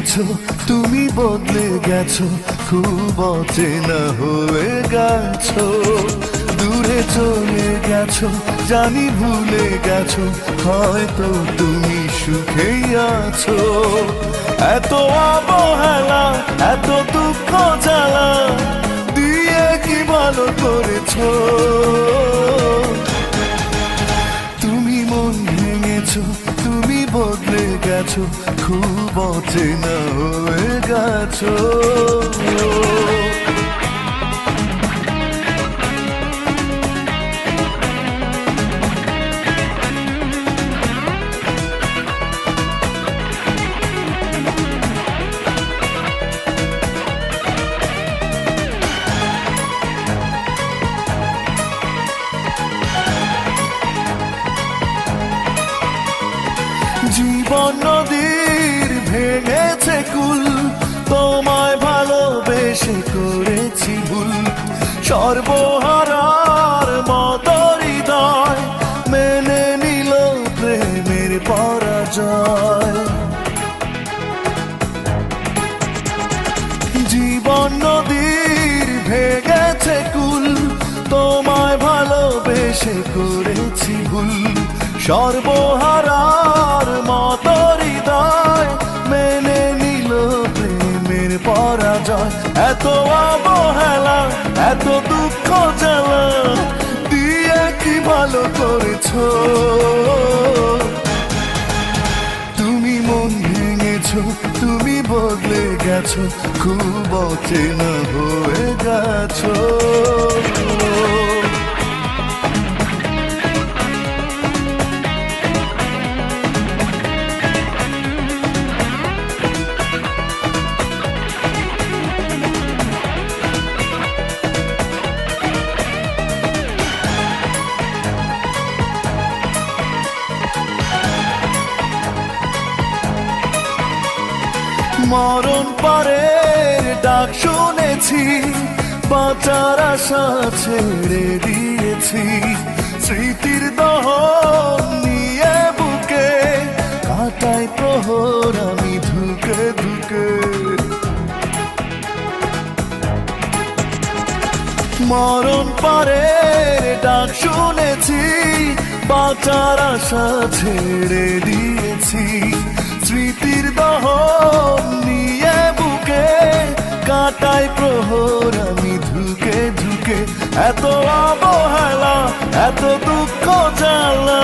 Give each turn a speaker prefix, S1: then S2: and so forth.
S1: গেছো, তুমি বদলে গেছো, খুব অচেনা হয়ে গেছো। দূরে চলে গেছো, জানি ভুলে গেছো, হয়তো তুমি সুখেই আছো। এত অবহেলা, এত দুঃখ জ্বালা দিয়ে কি ভালো করেছো। তুমি মন ভেঙেছো, তুমি বদলে গেছো, খুব অচেনা হয়ে গেছো। জীবন নদীর ভেঙেছে কুল, তোমায় ভালোবেসে করেছি ভুল। সর্বহারার মত হৃদয় মেনে নিল প্রেমের পরাজয়। জীবন নদীর ভেঙেছে কুল, তোমায় ভালোবেসে করেছি ভুল। সর্বহারার মত হৃদয় মেনে নিল প্রেমের পরাজয়। এত অবহেলা, এত দুঃখ জ্বালা দিয়ে কি ভালো করেছো। তুমি মন ভেঙেছো, তুমি বদলে গেছো, খুব অচেনা হয়ে গেছো। মরণ পরের ডাক শুনেছি, বাঁচার আশা ছেড়ে দিয়েছি। স্মৃতির দহন নিয়ে বুকে কাটাই প্রহর আমি ধুকে ধুকে। মরণ পরের ডাক শুনেছি, বাঁচার আশা ছেড়ে দিয়েছি। স্মৃতির দহন নিয়ে বুকে কাটাই প্রহর আমি ধুকে ধুকে। এত অবহেলা, এত দুঃখ জ্বালা